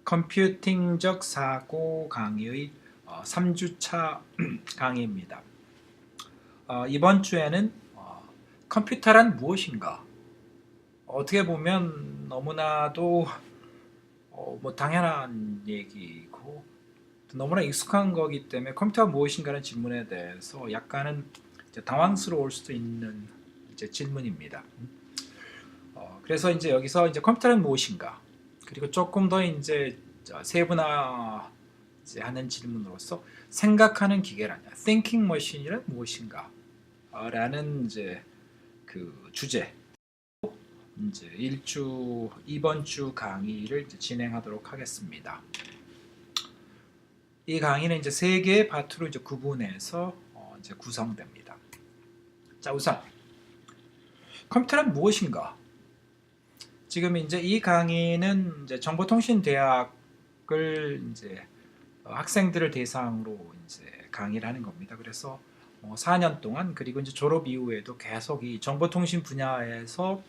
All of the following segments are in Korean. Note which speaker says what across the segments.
Speaker 1: 컴퓨팅적 사고 강의의 3주차 강의입니다. 이번 주에는 컴퓨터란 무엇인가? 어떻게 보면 너무나도 뭐 당연한 얘기고 너무나 익숙한 거기 때문에 컴퓨터가 무엇인가라는 질문에 대해서 약간은 당황스러울 수도 있는 질문입니다. 그래서 이제 여기서 컴퓨터란 무엇인가? 그리고 조금 더 세분화하는 질문으로서 생각하는 기계라냐, thinking machine이란 무엇인가? 라는 그 주제, 이번 주 강의를 진행하도록 하겠습니다. 이 강의는 3개의 파트로 구분해서 구성됩니다. 자, 우선 컴퓨터란 무엇인가? 지금 이 강의는 정보통신대학을 학생들을 대상으로 강의를 하는 겁니다. 그래서 4년 동안 그리고 졸업 이후에도 계속 이 정보통신 분야에서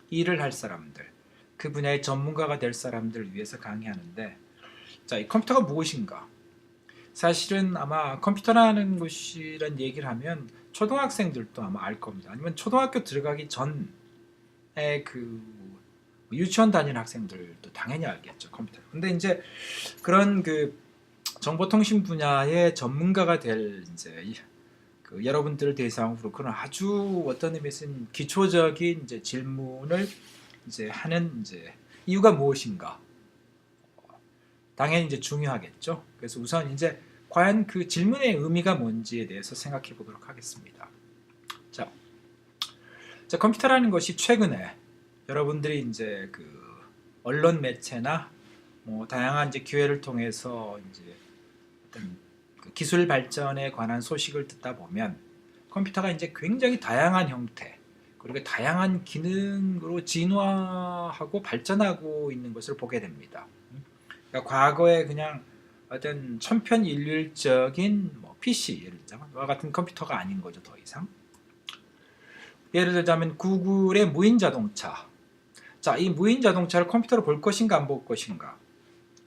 Speaker 1: 일을 할 사람들, 그 분야의 전문가가 될 사람들을 위해서 강의하는데, 자, 이 컴퓨터가 무엇인가? 사실은 아마 컴퓨터라는 것이란 얘기를 하면 초등학생들도 아마 알 겁니다. 아니면 초등학교 들어가기 전에 유치원 다니는 학생들도 당연히 알겠죠, 컴퓨터. 근데 그런 정보통신 분야의 전문가가 될 여러분들을 대상으로 그런 아주 어떤 의미에서는 기초적인 질문을 하는 이유가 무엇인가? 당연히 중요하겠죠. 그래서 우선 과연 그 질문의 의미가 뭔지에 대해서 생각해 보도록 하겠습니다. 자, 컴퓨터라는 것이 최근에 여러분들이 언론 매체나 다양한 기회를 통해서 어떤 기술 발전에 관한 소식을 듣다 보면 컴퓨터가 굉장히 다양한 형태 그리고 다양한 기능으로 진화하고 발전하고 있는 것을 보게 됩니다. 그러니까 과거에 그냥 어떤 천편일률적인 PC 예를 들자와 같은 컴퓨터가 아닌 거죠, 더 이상. 예를 들자면 구글의 무인 자동차. 자, 이 무인 자동차를 컴퓨터로 볼 것인가 안 볼 것인가?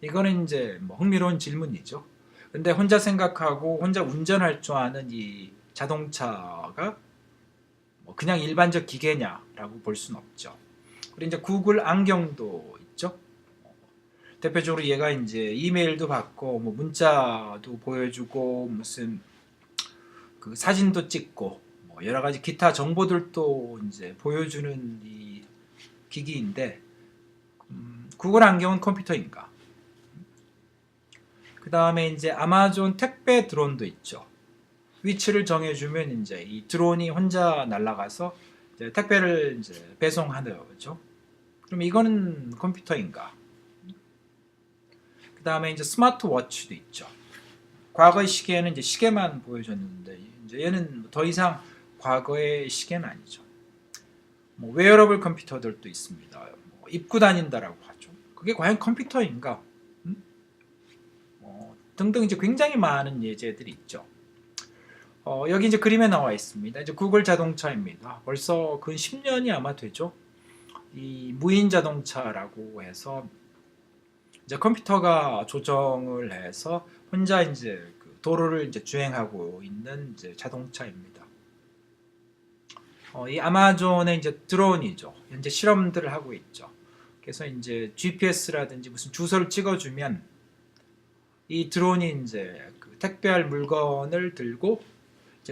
Speaker 1: 이거는 흥미로운 질문이죠. 근데 혼자 생각하고 혼자 운전할 줄 아는 이 자동차가 그냥 일반적 기계냐라고 볼 수는 없죠. 그리고 구글 안경도 있죠. 대표적으로 얘가 이메일도 받고 문자도 보여주고 무슨 사진도 찍고 여러 가지 기타 정보들도 보여주는 이 기기인데, 구글 안경은 컴퓨터인가? 그 다음에 아마존 택배 드론도 있죠. 위치를 정해주면 이 드론이 혼자 날아가서 택배를 배송하는 거죠. 그럼 이거는 컴퓨터인가? 그 다음에 스마트워치도 있죠. 과거의 시계는 시계만 보여줬는데 얘는 더 이상 과거의 시계는 아니죠. 웨어러블 컴퓨터들도 있습니다. 입고 다닌다라고 하죠. 그게 과연 컴퓨터인가? 등등 굉장히 많은 예제들이 있죠. 여기 그림에 나와 있습니다. 구글 자동차입니다. 벌써 근 10년이 아마 되죠. 이 무인 자동차라고 해서 컴퓨터가 조정을 해서 혼자 도로를 주행하고 있는 자동차입니다. 이 아마존의 드론이죠. 현재 실험들을 하고 있죠. 그래서 GPS라든지 무슨 주소를 찍어주면 이 드론이 택배할 물건을 들고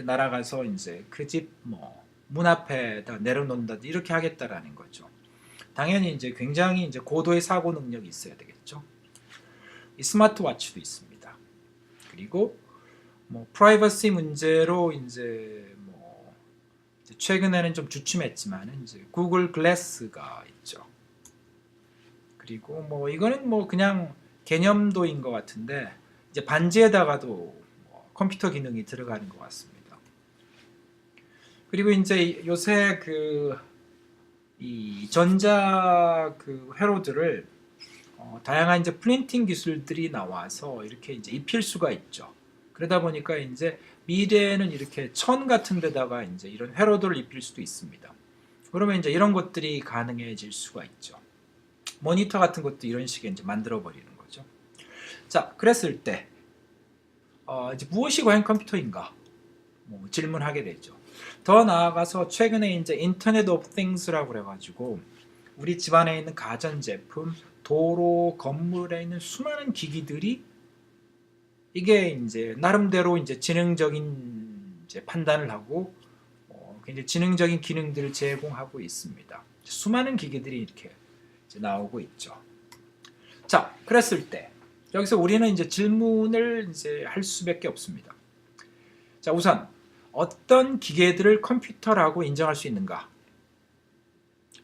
Speaker 1: 날아가서 그 집 문 앞에다 내려놓는다든지 이렇게 하겠다라는 거죠. 당연히 굉장히 고도의 사고 능력이 있어야 되겠죠. 이 스마트워치도 있습니다. 그리고 프라이버시 문제로 최근에는 좀 주춤했지만 구글 글래스가 있죠. 그리고 이거는 그냥 개념도인 것 같은데 반지에다가도 컴퓨터 기능이 들어가는 것 같습니다. 그리고 요새 이 전자 회로들을 다양한 프린팅 기술들이 나와서 이렇게 입힐 수가 있죠. 그러다 보니까 미래에는 이렇게 천 같은 데다가 이런 회로들을 입힐 수도 있습니다. 그러면 이런 것들이 가능해질 수가 있죠. 모니터 같은 것도 이런 식의 만들어 버리는 거죠. 자, 그랬을 때 이제 무엇이 과연 컴퓨터인가? 뭐 질문하게 되죠. 더 나아가서 최근에 이제 인터넷 오브 띵스라고 그래가지고 우리 집안에 있는 가전제품, 도로, 건물에 있는 수많은 기기들이 이게 이제 나름대로 이제 지능적인 이제 판단을 하고 굉장히 지능적인 기능들을 제공하고 있습니다. 수많은 기기들이 이렇게 이제 나오고 있죠. 자, 그랬을 때 여기서 우리는 이제 질문을 이제 할 수밖에 없습니다. 자, 우선 어떤 기계들을 컴퓨터라고 인정할 수 있는가?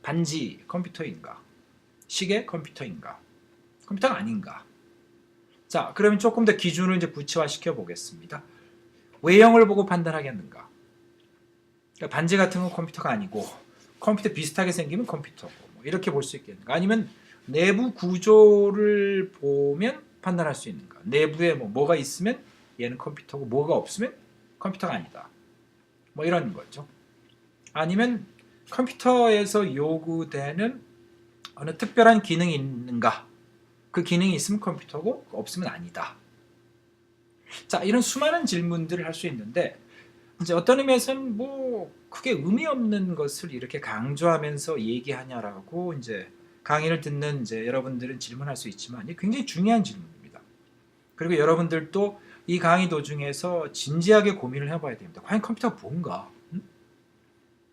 Speaker 1: 반지 컴퓨터인가? 시계 컴퓨터인가? 컴퓨터가 아닌가? 자, 그러면 조금 더 기준을 이제 구체화시켜 보겠습니다. 외형을 보고 판단하겠는가? 그러니까 반지 같은 건 컴퓨터가 아니고 컴퓨터 비슷하게 생기면 컴퓨터고 뭐 이렇게 볼 수 있겠는가? 아니면 내부 구조를 보면 판단할 수 있는가? 내부에 뭐가 있으면 얘는 컴퓨터고 뭐가 없으면 컴퓨터가 아니다. 뭐 이런 거죠. 아니면 컴퓨터에서 요구되는 어느 특별한 기능이 있는가? 그 기능이 있으면 컴퓨터고 없으면 아니다. 자, 이런 수많은 질문들을 할 수 있는데 이제 어떤 의미에서는 뭐 크게 의미 없는 것을 이렇게 강조하면서 얘기하냐라고 이제 강의를 듣는 이제 여러분들은 질문할 수 있지만 이게 굉장히 중요한 질문입니다. 그리고 여러분들도 이 강의 도중에서 진지하게 고민을 해봐야 됩니다. 과연 컴퓨터가 뭔가?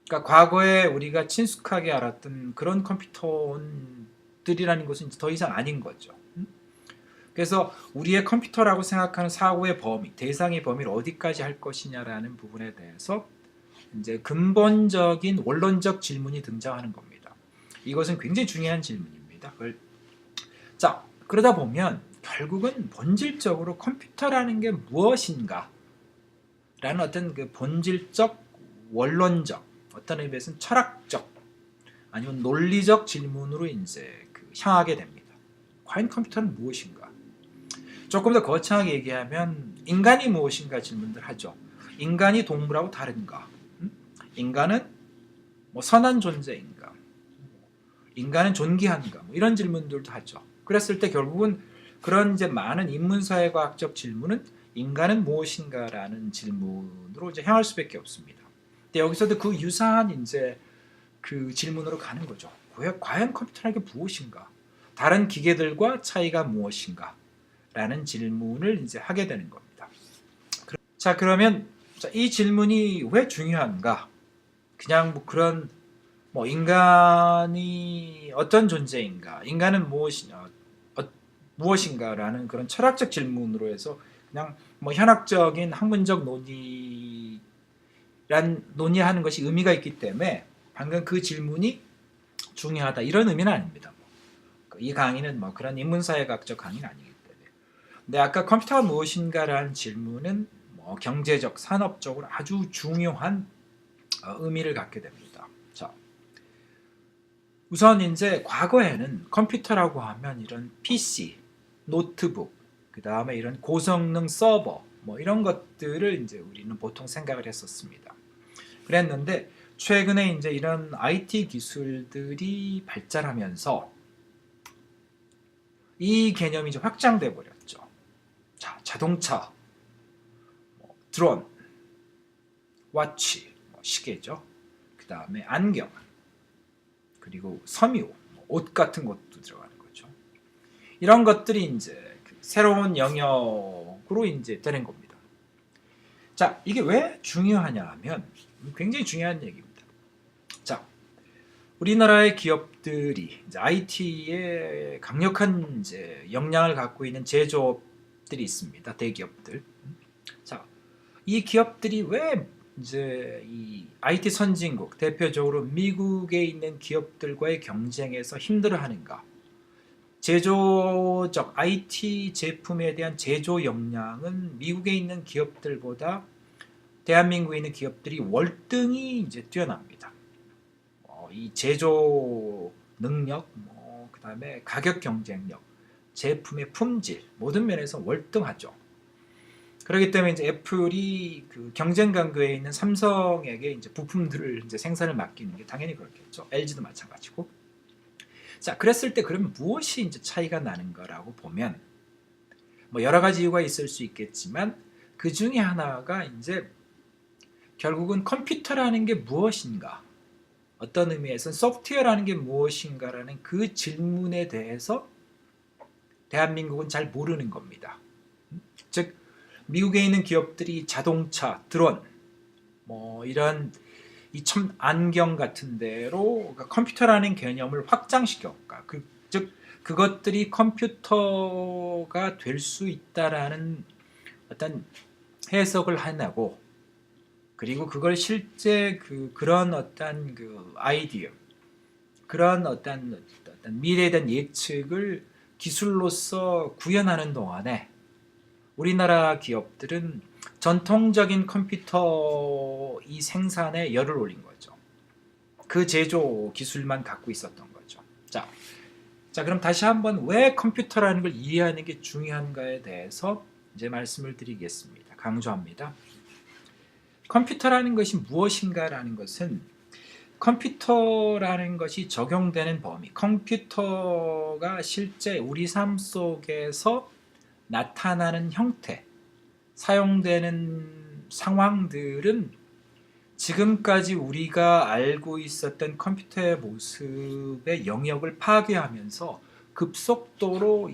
Speaker 1: 그러니까 과거에 우리가 친숙하게 알았던 그런 컴퓨터들이라는 것은 이제 더 이상 아닌 거죠. 그래서 우리의 컴퓨터라고 생각하는 사고의 범위, 대상의 범위를 어디까지 할 것이냐라는 부분에 대해서 이제 근본적인 원론적 질문이 등장하는 겁니다. 이것은 굉장히 중요한 질문입니다. 자, 그러다 보면 결국은 본질적으로 컴퓨터라는 게 무엇인가? 라는 어떤 그 본질적, 원론적, 어떤 의미에서는 철학적, 아니면 논리적 질문으로 이제 향하게 됩니다. 과연 컴퓨터는 무엇인가? 조금 더 거창하게 얘기하면 인간이 무엇인가 질문들 하죠. 인간이 동물하고 다른가? 인간은 뭐 선한 존재인가? 인간은 존귀한가? 뭐 이런 질문들도 하죠. 그랬을 때 결국은 그런 이제 많은 인문사회과학적 질문은 인간은 무엇인가라는 질문으로 이제 향할 수밖에 없습니다. 근데 여기서도 그 유사한 이제 그 질문으로 가는 거죠. 과연 컴퓨터라는 게 무엇인가? 다른 기계들과 차이가 무엇인가? 라는 질문을 이제 하게 되는 겁니다. 자, 그러면 이 질문이 왜 중요한가? 그냥 뭐 그런 뭐 인간이 어떤 존재인가? 인간은 무엇인가라는 그런 철학적 질문으로 해서 그냥 뭐 현학적인 학문적 논의하는 것이 의미가 있기 때문에 방금 그 질문이 중요하다 이런 의미는 아닙니다. 이 강의는 뭐 그런 인문사회학적 강의는 아니기 때문에. 근데 아까 컴퓨터가 무엇인가라는 질문은 뭐 경제적, 산업적으로 아주 중요한 의미를 갖게 됩니다. 자, 우선 이제 과거에는 컴퓨터라고 하면 이런 PC, 노트북, 그 다음에 이런 고성능 서버, 뭐 이런 것들을 이제 우리는 보통 생각을 했었습니다. 그랬는데 최근에 이제 이런 IT 기술들이 발달하면서 이 개념이 이제 확장돼 버렸죠. 자, 자동차, 드론, 워치, 시계죠. 그 다음에 안경, 그리고 섬유, 옷 같은 것도 들어가는 거죠. 이런 것들이 이제 새로운 영역으로 이제 되는 겁니다. 자, 이게 왜 중요하냐 하면 굉장히 중요한 얘기입니다. 자, 우리나라의 기업들이 이제 IT에 강력한 이제 역량을 갖고 있는 제조업들이 있습니다. 대기업들. 자, 이 기업들이 왜 이제 이 IT 선진국, 대표적으로 미국에 있는 기업들과의 경쟁에서 힘들어하는가? 제조적 IT 제품에 대한 제조 역량은 미국에 있는 기업들보다 대한민국에 있는 기업들이 월등히 이제 뛰어납니다. 이 제조 능력, 그 다음에 가격 경쟁력, 제품의 품질 모든 면에서 월등하죠. 그렇기 때문에 이제 애플이 그 경쟁 관계에 있는 삼성에게 이제 부품들을 이제 생산을 맡기는 게 당연히 그렇겠죠. LG도 마찬가지고. 자, 그랬을 때 그러면 무엇이 이제 차이가 나는가라고 보면 뭐 여러 가지 이유가 있을 수 있겠지만 그 중에 하나가 이제 결국은 컴퓨터라는 게 무엇인가, 어떤 의미에서는 소프트웨어라는 게 무엇인가라는 그 질문에 대해서 대한민국은 잘 모르는 겁니다. 즉 미국에 있는 기업들이 자동차, 드론, 뭐 이런 이 참 안경 같은 데로 컴퓨터라는 개념을 확장시켜, 즉 그것들이 컴퓨터가 될 수 있다라는 어떤 해석을 해내고, 그리고 그걸 실제 그런 어떤 아이디어, 그런 어떤 미래에 대한 예측을 기술로서 구현하는 동안에 우리나라 기업들은 전통적인 컴퓨터 이 생산에 열을 올린 거죠. 그 제조 기술만 갖고 있었던 거죠. 자, 그럼 다시 한번 왜 컴퓨터라는 걸 이해하는 게 중요한가에 대해서 이제 말씀을 드리겠습니다. 강조합니다. 컴퓨터라는 것이 무엇인가라는 것은, 컴퓨터라는 것이 적용되는 범위, 컴퓨터가 실제 우리 삶 속에서 나타나는 형태, 사용되는 상황들은 지금까지 우리가 알고 있었던 컴퓨터의 모습의 영역을 파괴하면서 급속도로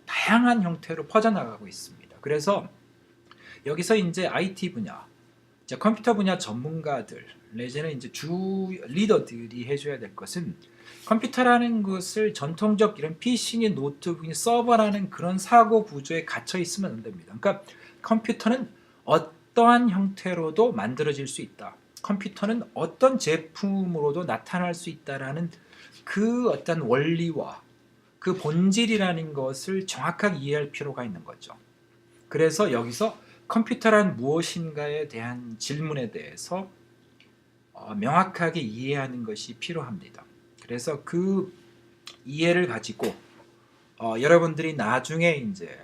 Speaker 1: 다양한 형태로 퍼져나가고 있습니다. 그래서 여기서 이제 IT 분야, 이제 컴퓨터 분야 전문가들 내지는 이제 주 리더들이 해줘야 될 것은, 컴퓨터라는 것을 전통적 이런 PC니 노트북이 서버라는 그런 사고 구조에 갇혀 있으면 안 됩니다. 그러니까 컴퓨터는 어떠한 형태로도 만들어질 수 있다. 컴퓨터는 어떤 제품으로도 나타날 수 있다라는 그 어떤 원리와 그 본질이라는 것을 정확하게 이해할 필요가 있는 거죠. 그래서 여기서 컴퓨터란 무엇인가에 대한 질문에 대해서 명확하게 이해하는 것이 필요합니다. 그래서 그 이해를 가지고 여러분들이 나중에 이제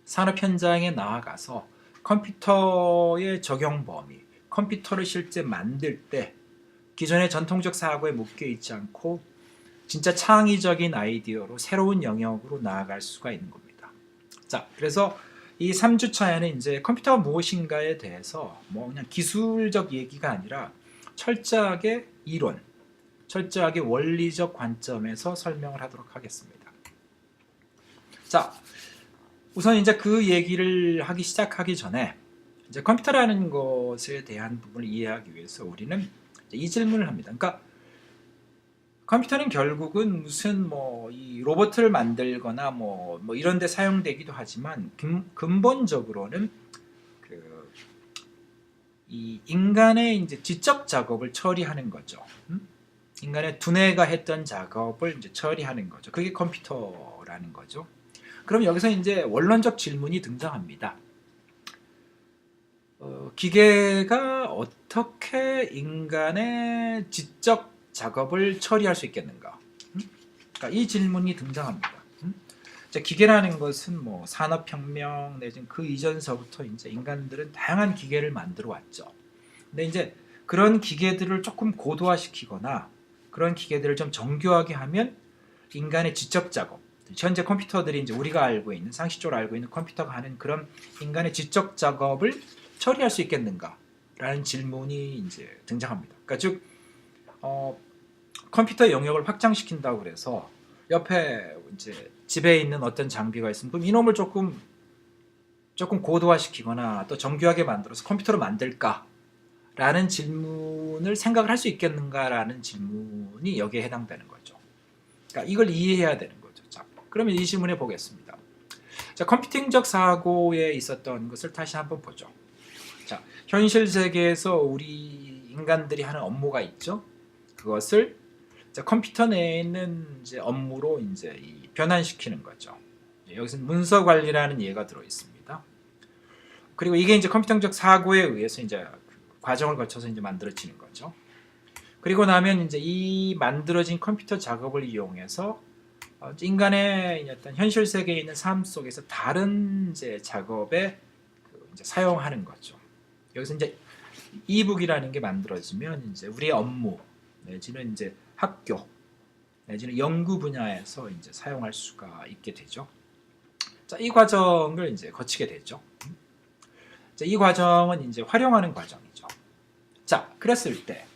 Speaker 1: 산업 현장에 나아가서 컴퓨터의 적용 범위, 컴퓨터를 실제 만들 때 기존의 전통적 사고에 묶여 있지 않고 진짜 창의적인 아이디어로 새로운 영역으로 나아갈 수가 있는 겁니다. 자, 그래서 이 3주차에는 이제 컴퓨터가 무엇인가에 대해서 뭐 그냥 기술적 얘기가 아니라 철저하게 이론, 철저하게 원리적 관점에서 설명을 하도록 하겠습니다. 자, 우선 이제 그 얘기를 하기 시작하기 전에 이제 컴퓨터라는 것에 대한 부분을 이해하기 위해서 우리는 이 질문을 합니다. 그러니까 컴퓨터는 결국은 무슨 이 로봇을 만들거나 뭐 이런 데 사용되기도 하지만 근본적으로는 이 인간의 이제 지적 작업을 처리하는 거죠. 인간의 두뇌가 했던 작업을 이제 처리하는 거죠. 그게 컴퓨터라는 거죠. 그럼 여기서 이제 원론적 질문이 등장합니다. 기계가 어떻게 인간의 지적 작업을 처리할 수 있겠는가? 그러니까 이 질문이 등장합니다. 기계라는 것은 뭐 산업혁명 내지는 그 이전서부터 이제 인간들은 다양한 기계를 만들어 왔죠. 근데 이제 그런 기계들을 조금 고도화시키거나 그런 기계들을 좀 정교하게 하면 인간의 지적 작업, 현재 컴퓨터들이 이제 우리가 알고 있는, 상식적으로 알고 있는 컴퓨터가 하는 그런 인간의 지적 작업을 처리할 수 있겠는가라는 질문이 이제 등장합니다. 그러니까 즉 컴퓨터 영역을 확장시킨다고 그래서 옆에 이제 집에 있는 어떤 장비가 있으면 그럼 이놈을 조금 고도화시키거나 또 정교하게 만들어서 컴퓨터로 만들까라는 질문을 생각을 할 수 있겠는가라는 질문이 여기에 해당되는 거죠. 그러니까 이걸 이해해야 되는 거죠. 자, 그러면 이 질문해 보겠습니다. 자, 컴퓨팅적 사고에 있었던 것을 다시 한번 보죠. 자, 현실 세계에서 우리 인간들이 하는 업무가 있죠. 그것을 컴퓨터 내에 있는 이제 업무로 이제 변환시키는 거죠. 여기서는 문서 관리라는 예가 들어 있습니다. 그리고 이게 이제 컴퓨터적 사고에 의해서 이제 과정을 거쳐서 이제 만들어지는 거죠. 그리고 나면 이제 이 만들어진 컴퓨터 작업을 이용해서 인간의 어떤 현실 세계에 있는 삶 속에서 다른 이제 작업에 이제 사용하는 거죠. 여기서 이제 이북이라는 게 만들어지면 이제 우리의 업무 내지는 이제 학교 내지는 연구 분야에서 이제 사용할 수가 있게 되죠. 자, 이 과정을 이제 거치게 되죠. 자, 이 과정은 이제 활용하는 과정이죠. 자, 그랬을 때,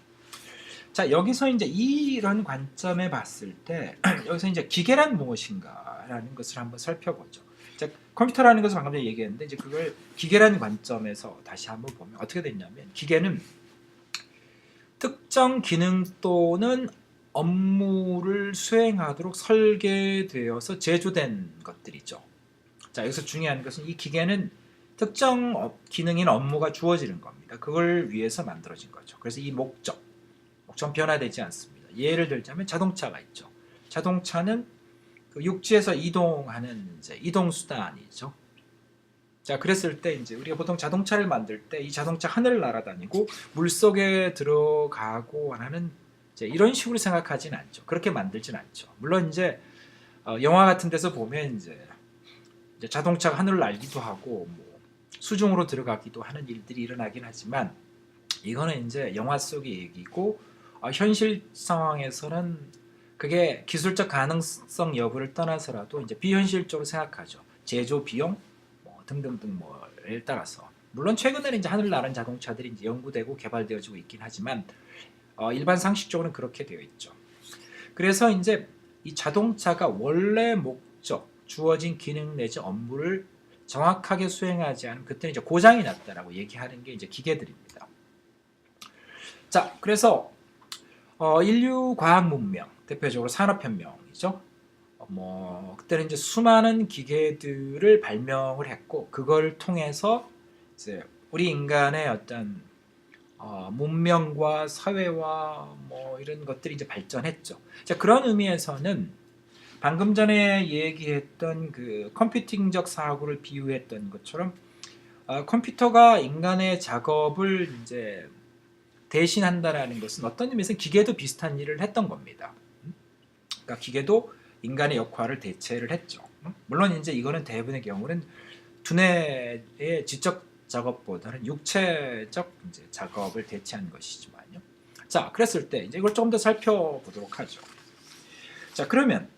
Speaker 1: 자, 여기서 이제 이런 관점에 봤을 때, 여기서 이제 기계란 무엇인가라는 것을 한번 살펴보죠. 자, 컴퓨터라는 것을 방금 전에 얘기했는데, 이제 그걸 기계라는 관점에서 다시 한번 보면 어떻게 됐냐면, 기계는 특정 기능 또는 업무를 수행하도록 설계되어서 제조된 것들이죠. 자, 여기서 중요한 것은 이 기계는 특정 기능인 업무가 주어지는 겁니다. 그걸 위해서 만들어진 거죠. 그래서 이 목적은 변화되지 않습니다. 예를 들자면 자동차가 있죠. 자동차는 그 육지에서 이동하는 이제 이동 수단이죠. 자, 그랬을 때 이제 우리가 보통 자동차를 만들 때 이 자동차 하늘을 날아다니고 물 속에 들어가고 하는 이제 이런 식으로 생각하진 않죠. 그렇게 만들진 않죠. 물론 이제 영화 같은 데서 보면 이제 자동차가 하늘을 날기도 하고 뭐 수중으로 들어가기도 하는 일들이 일어나긴 하지만 이거는 이제 영화 속의 얘기고 현실 상황에서는 그게 기술적 가능성 여부를 떠나서라도 이제 비현실적으로 생각하죠. 제조 비용 뭐 등등등 뭐에 따라서 물론 최근에는 이제 하늘 나는 자동차들이 이제 연구되고 개발되어지고 있긴 하지만 일반 상식적으로는 그렇게 되어 있죠. 그래서 이제 이 자동차가 원래 목적 주어진 기능 내지 업무를 정확하게 수행하지 않으면 그때는 이제 고장이 났다라고 얘기하는 게 이제 기계들입니다. 자, 그래서 인류 과학 문명, 대표적으로 산업혁명이죠. 그때는 이제 수많은 기계들을 발명을 했고 그걸 통해서 이제 우리 인간의 어떤 문명과 사회와 뭐 이런 것들이 이제 발전했죠. 자, 그런 의미에서는 방금 전에 얘기했던 그 컴퓨팅적 사고를 비유했던 것처럼 컴퓨터가 인간의 작업을 이제 대신한다라는 것은 어떤 의미에서 기계도 비슷한 일을 했던 겁니다. 그러니까 기계도 인간의 역할을 대체를 했죠. 물론 이제 이거는 대부분의 경우는 두뇌의 지적 작업보다는 육체적 이제 작업을 대체한 것이지만요. 자, 그랬을 때 이제 이걸 조금 더 살펴보도록 하죠. 자, 그러면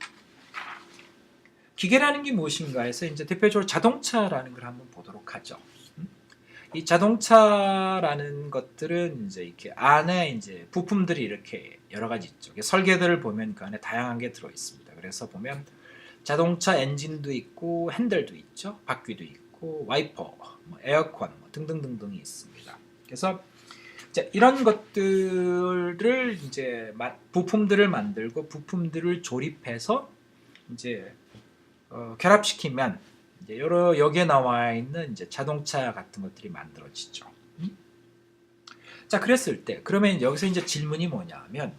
Speaker 1: 기계라는 게 무엇인가 해서 이제 대표적으로 자동차라는 걸 한번 보도록 하죠. 이 자동차라는 것들은 이제 이렇게 안에 이제 부품들이 이렇게 여러 가지 있죠. 설계들을 보면 그 안에 다양한 게 들어 있습니다. 그래서 보면 자동차 엔진도 있고 핸들도 있죠. 바퀴도 있고 와이퍼, 뭐 에어컨 뭐 등등등등이 있습니다. 그래서 이제 이런 것들을 이제 부품들을 만들고 부품들을 조립해서 이제 결합시키면 이제 여기에 나와 있는 이제 자동차 같은 것들이 만들어지죠. 자, 그랬을 때 그러면 여기서 이제 질문이 뭐냐면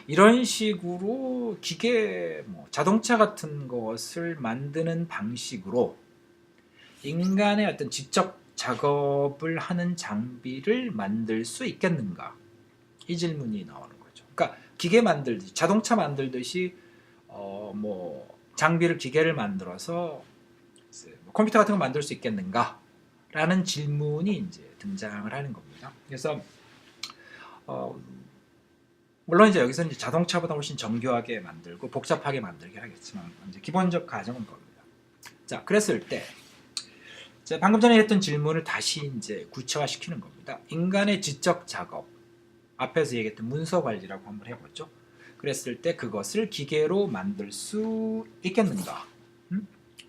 Speaker 1: 이런 식으로 기계 자동차 같은 것을 만드는 방식으로 인간의 어떤 지적 작업을 하는 장비를 만들 수 있겠는가? 이 질문이 나오는 거죠. 그러니까 기계 만들듯이 자동차 만들듯이 장비를 기계를 만들어서 컴퓨터 같은 거 만들 수 있겠는가? 라는 질문이 이제 등장을 하는 겁니다. 그래서 물론 이제 여기서 이제 자동차보다 훨씬 정교하게 만들고 복잡하게 만들긴 하겠지만 이제 기본적 가정은 겁니다. 자, 그랬을 때 방금 전에 했던 질문을 다시 이제 구체화시키는 겁니다. 인간의 지적 작업 앞에서 얘기했던 문서 관리라고 한번 해보죠. 그랬을 때 그것을 기계로 만들 수 있겠는가?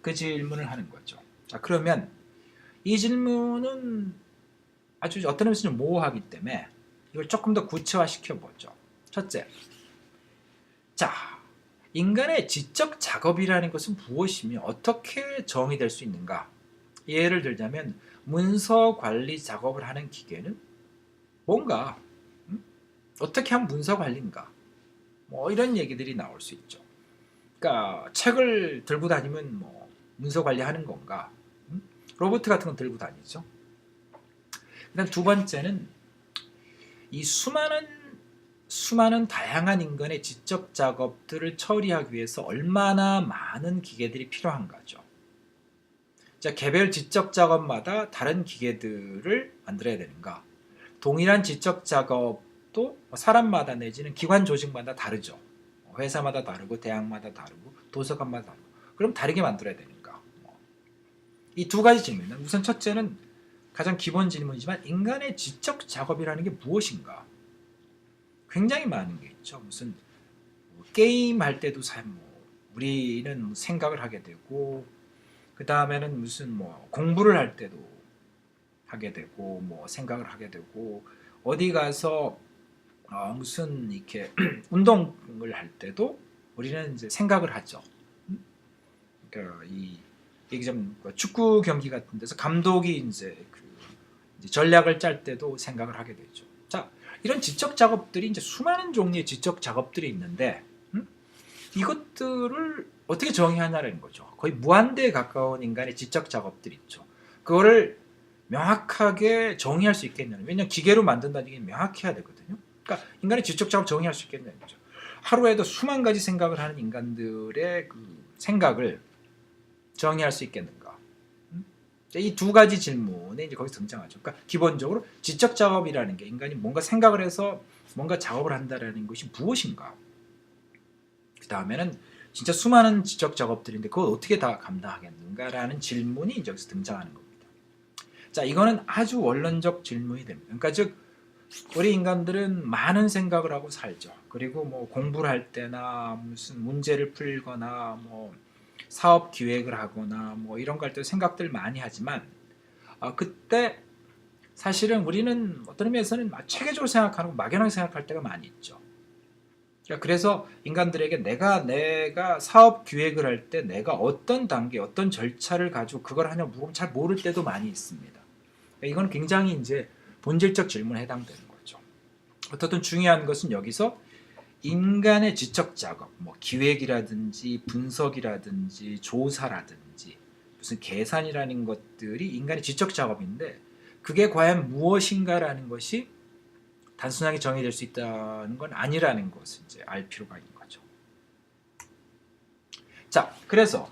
Speaker 1: 그 질문을 하는 거죠. 자, 그러면 이 질문은 아주 어떤 의미에서 좀 모호하기 때문에 이걸 조금 더 구체화시켜 보죠. 첫째, 자, 인간의 지적 작업이라는 것은 무엇이며 어떻게 정의될 수 있는가? 예를 들자면 문서 관리 작업을 하는 기계는 뭔가 어떻게 하면 문서 관리인가? 이런 얘기들이 나올 수 있죠. 그러니까 책을 들고 다니면 문서 관리하는 건가? 로봇 같은 건 들고 다니죠. 그다음 두 번째는 이 수많은 다양한 인간의 지적 작업들을 처리하기 위해서 얼마나 많은 기계들이 필요한가죠. 자, 개별 지적 작업마다 다른 기계들을 만들어야 되는가? 동일한 지적 작업도 사람마다 내지는 기관 조직마다 다르죠. 회사마다 다르고 대학마다 다르고 도서관마다 다르고 그럼 다르게 만들어야 되는가? 이 두 가지 질문입니다. 우선 첫째는 가장 기본 질문이지만 인간의 지적 작업이라는 게 무엇인가? 굉장히 많은 게 있죠. 무슨 뭐 게임 할 때도 우리는 생각을 하게 되고, 그 다음에는 무슨 뭐 공부를 할 때도 하게 되고, 뭐 생각을 하게 되고, 어디 가서 무슨 이렇게 운동을 할 때도 우리는 이제 생각을 하죠. 그러니까 이게 좀 축구 경기 같은 데서 감독이 이제 이제 전략을 짤 때도 생각을 하게 되죠. 자, 이런 지적 작업들이 이제 수많은 종류의 지적 작업들이 있는데, 이것들을 어떻게 정의하냐는 거죠. 거의 무한대에 가까운 인간의 지적 작업들이 있죠. 그거를 명확하게 정의할 수 있겠냐는, 왜냐하면 기계로 만든다는 게 명확해야 되거든요. 그러니까 인간의 지적 작업 정의할 수 있겠냐는 거죠. 하루에도 수만 가지 생각을 하는 인간들의 그 생각을 정의할 수 있겠는가? 이 두 가지 질문에 이제 거기서 등장하죠. 그러니까 기본적으로 지적 작업이라는 게 인간이 뭔가 생각을 해서 뭔가 작업을 한다라는 것이 무엇인가? 그 다음에는 진짜 수많은 지적 작업들인데 그걸 어떻게 다 감당하겠는가라는 질문이 이제 여기서 등장하는 겁니다. 자, 이거는 아주 원론적 질문이 됩니다. 그러니까 즉 우리 인간들은 많은 생각을 하고 살죠. 그리고 뭐 공부를 할 때나 무슨 문제를 풀거나 뭐 사업 기획을 하거나 뭐 이런 거 할 때 생각들 많이 하지만 그때 사실은 우리는 어떤 의미에서는 체계적으로 생각하고 막연하게 생각할 때가 많이 있죠. 그래서 인간들에게 내가 사업 기획을 할 때 내가 어떤 단계, 어떤 절차를 가지고 그걸 하냐 물으면 잘 모를 때도 많이 있습니다. 이건 굉장히 이제 본질적 질문에 해당되는 거죠. 어떻든 중요한 것은 여기서 인간의 지적 작업, 뭐 기획이라든지 분석이라든지 조사라든지 무슨 계산이라는 것들이 인간의 지적 작업인데 그게 과연 무엇인가라는 것이 단순하게 정의될 수 있다는 건 아니라는 것을 이제 알 필요가 있는 거죠. 자, 그래서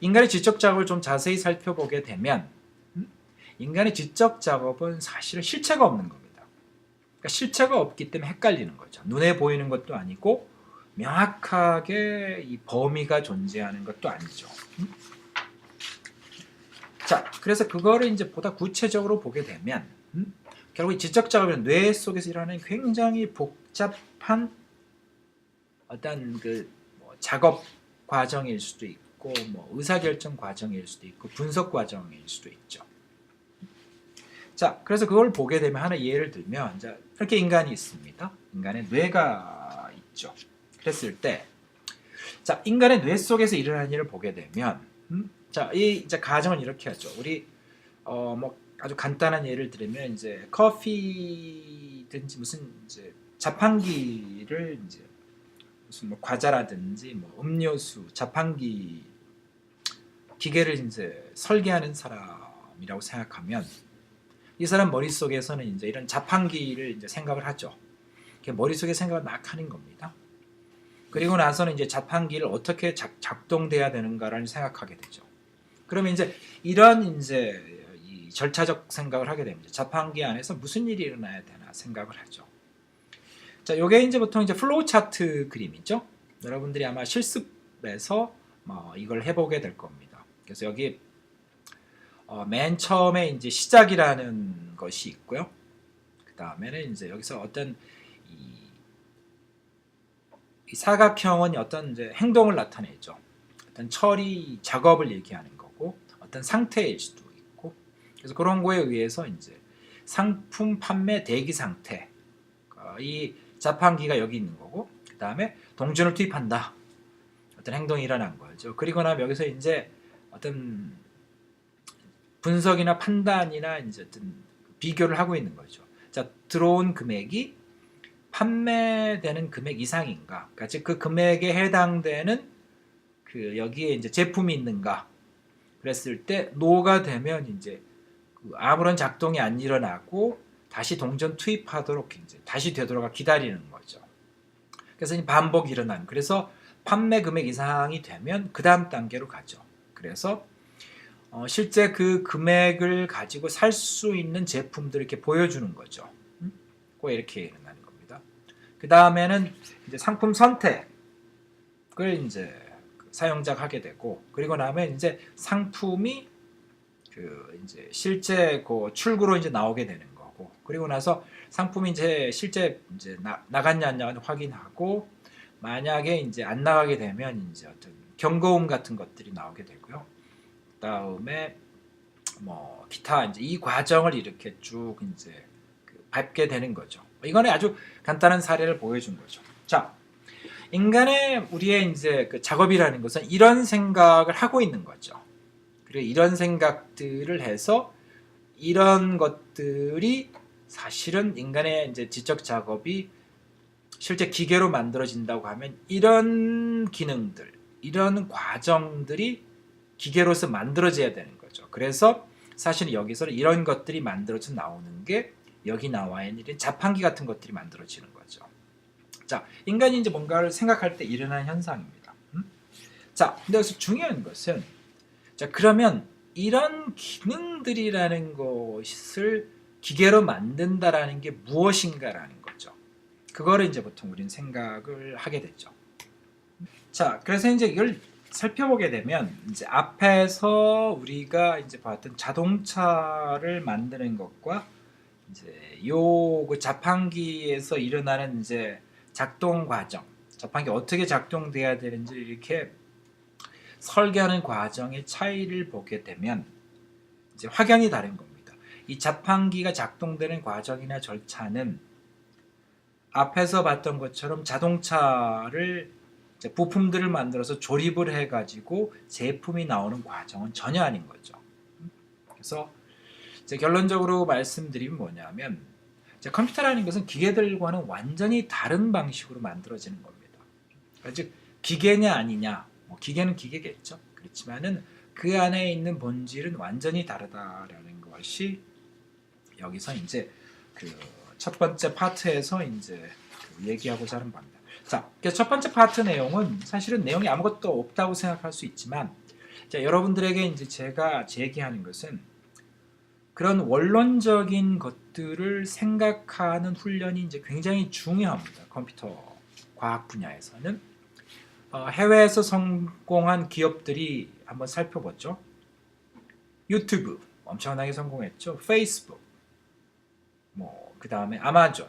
Speaker 1: 인간의 지적 작업을 좀 자세히 살펴보게 되면 인간의 지적 작업은 사실은 실체가 없는 겁니다. 그러니까 실체가 없기 때문에 헷갈리는 거죠. 눈에 보이는 것도 아니고 명확하게 이 범위가 존재하는 것도 아니죠. 자, 그래서 그거를 이제 보다 구체적으로 보게 되면 결국 이 지적 작업은 뇌 속에서 일어나는 굉장히 복잡한 어떤 뭐 작업 과정일 수도 있고, 뭐 의사결정 과정일 수도 있고, 분석 과정일 수도 있죠. 자, 그래서 그걸 보게 되면 하나 예를 들면, 자, 이렇게 인간이 있습니다. 인간의 뇌가 있죠. 그랬을 때, 자, 인간의 뇌 속에서 일어나는 일을 보게 되면, 자, 이제 가정은 이렇게 하죠. 우리 뭐 아주 간단한 예를 들면 이제 커피든지 무슨 이제 자판기를 이제 무슨 뭐 과자라든지 뭐 음료수, 자판기 기계를 이제 설계하는 사람이라고 생각하면 이 사람 머릿속에서는 이제 이런 자판기를 이제 생각을 하죠. 머릿속에 생각을 막 하는 겁니다. 그리고 나서는 이제 자판기를 어떻게 작동돼야 되는가를 생각하게 되죠. 그러면 이제 이런 이제 이 절차적 생각을 하게 됩니다. 자판기 안에서 무슨 일이 일어나야 되나 생각을 하죠. 자, 요게 이제 보통 이제 플로우 차트 그림이죠. 여러분들이 아마 실습에서 이걸 해보게 될 겁니다. 그래서 여기 맨 처음에 이제 시작이라는 것이 있고요. 그 다음에는 이제 여기서 어떤 이 사각형은 어떤 이제 행동을 나타내죠. 어떤 처리 작업을 얘기하는 거고, 어떤 상태일 수도 있고, 그래서 그런 거에 의해서 이제 상품 판매 대기 상태, 이 자판기가 여기 있는 거고, 그 다음에 동전을 투입한다. 어떤 행동이 일어난 거죠. 그리고 나면 여기서 이제 어떤 분석이나 판단이나 이제 어떤 비교를 하고 있는 거죠. 자, 들어온 금액이 판매되는 금액 이상인가? 그러니까 즉 그 금액에 해당되는 그 여기에 이제 제품이 있는가? 그랬을 때 노가 되면 이제 아무런 작동이 안 일어나고 다시 동전 투입하도록 이제 다시 되돌아가 기다리는 거죠. 그래서 이제 반복이 일어나는. 그래서 판매 금액 이상이 되면 그 다음 단계로 가죠. 그래서 실제 그 금액을 가지고 살 수 있는 제품들을 이렇게 보여주는 거죠. 꼭 이렇게 일어나는 겁니다. 그 다음에는 이제 상품 선택을 이제 사용자가 하게 되고, 그리고 나면 이제 상품이 그 이제 실제 그 출구로 이제 나오게 되는 거고, 그리고 나서 상품이 이제 실제 이제 나갔냐 안 나갔냐 확인하고, 만약에 이제 안 나가게 되면 이제 어떤 경고음 같은 것들이 나오게 되고요. 그다음에 뭐 기타 이제 이 과정을 이렇게 쭉 이제 밟게 되는 거죠. 이거는 아주 간단한 사례를 보여준 거죠. 자, 인간의 우리의 이제 그 작업이라는 것은 이런 생각을 하고 있는 거죠. 그리고 이런 생각들을 해서 이런 것들이 사실은 인간의 이제 지적 작업이 실제 기계로 만들어진다고 하면 이런 기능들, 이런 과정들이 기계로서 만들어져야 되는 거죠. 그래서 사실 여기서는 이런 것들이 만들어져 나오는 게 여기 나와 있는 자판기 같은 것들이 만들어지는 거죠. 자, 인간이 이제 뭔가를 생각할 때 일어나는 현상입니다. 자, 근데 여기서 중요한 것은, 자, 그러면 이런 기능들이라는 것을 기계로 만든다라는 게 무엇인가라는 거죠. 그거를 이제 보통 우리는 생각을 하게 되죠. 자, 그래서 이제 이걸 살펴보게 되면 이제 앞에서 우리가 이제 봤던 자동차를 만드는 것과 이제 요 그 자판기에서 일어나는 이제 작동 과정, 자판기 어떻게 작동돼야 되는지 이렇게 설계하는 과정의 차이를 보게 되면 이제 확연히 다른 겁니다. 이 자판기가 작동되는 과정이나 절차는 앞에서 봤던 것처럼 자동차를 이제 부품들을 만들어서 조립을 해가지고 제품이 나오는 과정은 전혀 아닌 거죠. 그래서 이제 결론적으로 말씀드리면 뭐냐면, 이제 컴퓨터라는 것은 기계들과는 완전히 다른 방식으로 만들어지는 겁니다. 즉 기계냐 아니냐, 뭐 기계는 기계겠죠. 그렇지만은 그 안에 있는 본질은 완전히 다르다라는 것이 여기서 이제 그 첫 번째 파트에서 이제 얘기하고자 하는 겁니다. 자, 그래서 첫 번째 파트 내용은 사실은 내용이 아무것도 없다고 생각할 수 있지만, 자, 여러분들에게 이제 제가 제기하는 것은 그런 원론적인 것들을 생각하는 훈련이 이제 굉장히 중요합니다. 컴퓨터 과학 분야에서는. 해외에서 성공한 기업들이 한번 살펴봤죠. 유튜브 엄청나게 성공했죠. 페이스북, 뭐 그 다음에 아마존,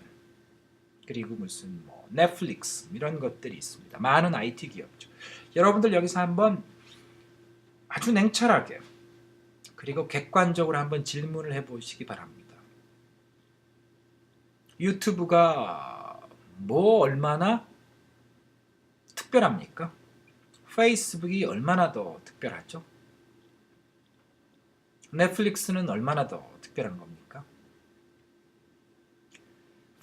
Speaker 1: 그리고 무슨 뭐 넷플릭스 이런 것들이 있습니다. 많은 IT 기업죠. 여러분들 여기서 한번 아주 냉철하게 그리고 객관적으로 한번 질문을 해보시기 바랍니다. 유튜브가 뭐 얼마나 특별합니까? 페이스북이 얼마나 더 특별하죠? 넷플릭스는 얼마나 더 특별한 겁니까?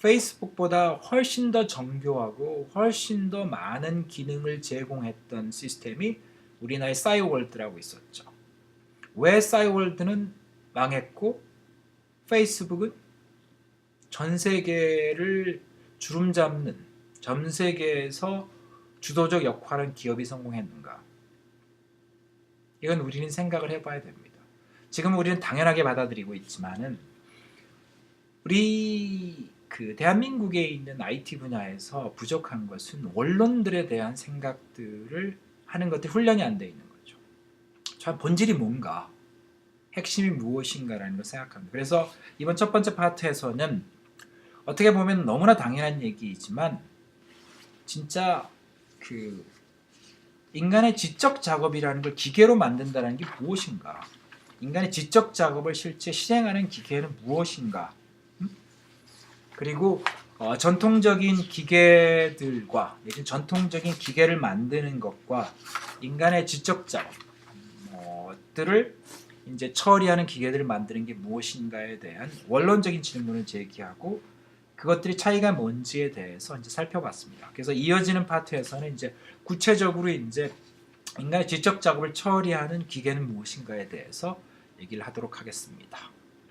Speaker 1: 페이스북보다 훨씬 더 정교하고 훨씬 더 많은 기능을 제공했던 시스템이 우리나라의 싸이월드라고 있었죠. 왜 싸이월드는 망했고 페이스북은 전 세계를 주름잡는, 전 세계에서 주도적 역할을 기업이 성공했는가? 이건 우리는 생각을 해봐야 됩니다. 지금 우리는 당연하게 받아들이고 있지만은 우리 그 대한민국에 있는 IT 분야에서 부족한 것은 원론들에 대한 생각들을 하는 것들이 훈련이 안 돼 있는 거죠. 참 본질이 뭔가, 핵심이 무엇인가라는 걸 생각합니다. 그래서 이번 첫 번째 파트에서는 어떻게 보면 너무나 당연한 얘기이지만 진짜 그 인간의 지적 작업이라는 걸 기계로 만든다는 게 무엇인가, 인간의 지적 작업을 실제 실행하는 기계는 무엇인가, 그리고 전통적인 기계들과 전통적인 기계를 만드는 것과 인간의 지적 작업들을 이제 처리하는 기계들을 만드는 게 무엇인가에 대한 원론적인 질문을 제기하고 그것들이 차이가 뭔지에 대해서 이제 살펴봤습니다. 그래서 이어지는 파트에서는 이제 구체적으로 이제 인간의 지적 작업을 처리하는 기계는 무엇인가에 대해서 얘기를 하도록 하겠습니다.